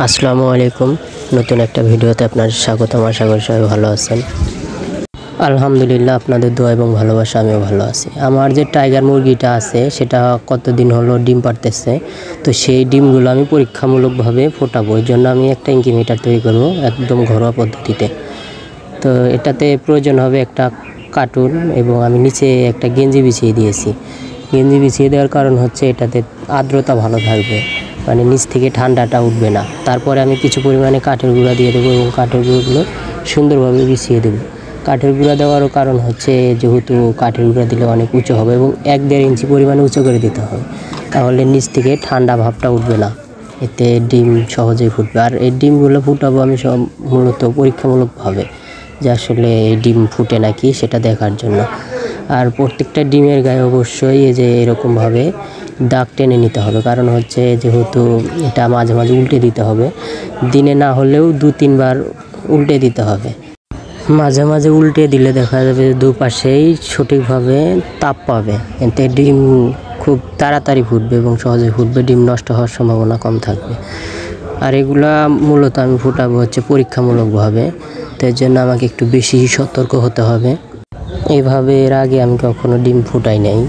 আসসালামু আলাইকুম। নতুন একটা ভিডিওতে আপনার স্বাগতম। আশা করি সবাই ভালো আছেন। আলহামদুলিল্লাহ, আপনাদের দোয়া এবং ভালোবাসা আমিও ভালো আছি। আমার যে টাইগার মুরগিটা আছে সেটা কতদিন হলো ডিম পাড়তেছে, তো সেই ডিমগুলো আমি পরীক্ষামূলকভাবে ফোটাবো। এই জন্য আমি একটা ইনকিউবেটর তৈরি করব একদম ঘরোয়া পদ্ধতিতে। তো এটাতে প্রয়োজন হবে একটা কার্টুন এবং আমি নিচে একটা গেঞ্জি বিছিয়ে দিয়েছি। গেঞ্জি বিছিয়ে দেওয়ার কারণ হচ্ছে এটাতে আর্দ্রতা ভালো থাকবে, মানে নিচ থেকে ঠান্ডাটা উঠবে না। তারপরে আমি কিছু পরিমাণে কাঠের গুঁড়া দিয়ে দেবো এবং কাঠের গুঁড়োগুলো সুন্দরভাবে বিছিয়ে দেবো। কাঠের গুঁড়া দেওয়ারও কারণ হচ্ছে যেহেতু কাঠের গুঁড়া দিলে অনেক উঁচু হবে এবং 1-1.5 ইঞ্চি পরিমাণে উঁচু করে দিতে হবে, তাহলে নিচ থেকে ঠান্ডা ভাবটা উঠবে না, এতে ডিম সহজেই ফুটবে। আর এই ডিমগুলো ফুটাবো আমি সব মূলত পরীক্ষামূলকভাবে, যে আসলে এই ডিম ফুটে নাকি সেটা দেখার জন্য। আর প্রত্যেকটা ডিমের গায়ে অবশ্যই এই যে এরকমভাবে দাগ টেনে নিতে হবে, কারণ হচ্ছে যেহেতু এটা মাঝে মাঝে উল্টে দিতে হবে, দিনে না হলেও 2-3 বার উল্টে দিতে হবে। মাঝে মাঝে উল্টে দিলে দেখা যাবে দুপাশেই সঠিকভাবে তাপ পাবে, এতে ডিম খুব তাড়াতাড়ি ফুটবে এবং সহজে ফুটবে, ডিম নষ্ট হওয়ার সম্ভাবনা কম থাকবে। আর এগুলা মূলত আমি ফুটাবো হচ্ছে পরীক্ষামূলকভাবে, তো এর জন্য আমাকে একটু বেশি সতর্ক হতে হবে। এইভাবে এর আগে আমি কখনো ডিম ফুটাই নাই।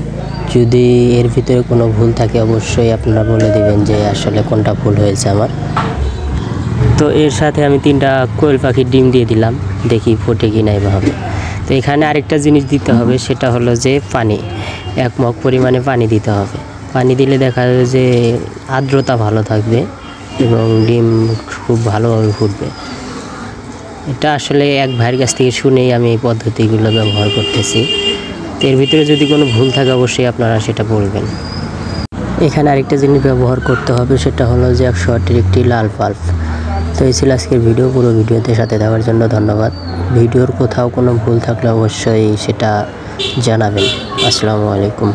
যদি এর ভিতরে কোনো ভুল থাকে অবশ্যই আপনারা বলে দিবেন যে আসলে কোনটা ভুল হয়েছে আমার। তো এর সাথে আমি 3টা কোয়েল পাখির ডিম দিয়ে দিলাম, দেখি ফোটে কি না এভাবে। তো এখানে আরেকটা জিনিস দিতে হবে, সেটা হলো যে পানি, 1 মগ পরিমাণে পানি দিতে হবে। পানি দিলে দেখা যাবে যে আর্দ্রতা ভালো থাকবে এবং ডিম খুব ভালোভাবে ফুটবে। এটা আসলে এক ভাইয়ের কাছ থেকে শুনেই আমি এই পদ্ধতিগুলো ব্যবহার করতেছি। তো এর ভিতরে যদি কোনো ভুল থাকে অবশ্যই আপনারা সেটা বলবেন। এখানে আরেকটা জিনিস ব্যবহার করতে হবে, সেটা হলো যে 100 ওয়াটের একটি লাল বাল্ব। তো এই ছিল আজকের ভিডিও। পুরো ভিডিওতে সাথে থাকার জন্য ধন্যবাদ। ভিডিওর কোথাও কোনো ভুল থাকলে অবশ্যই সেটা জানাবেন। আসসালামু আলাইকুম।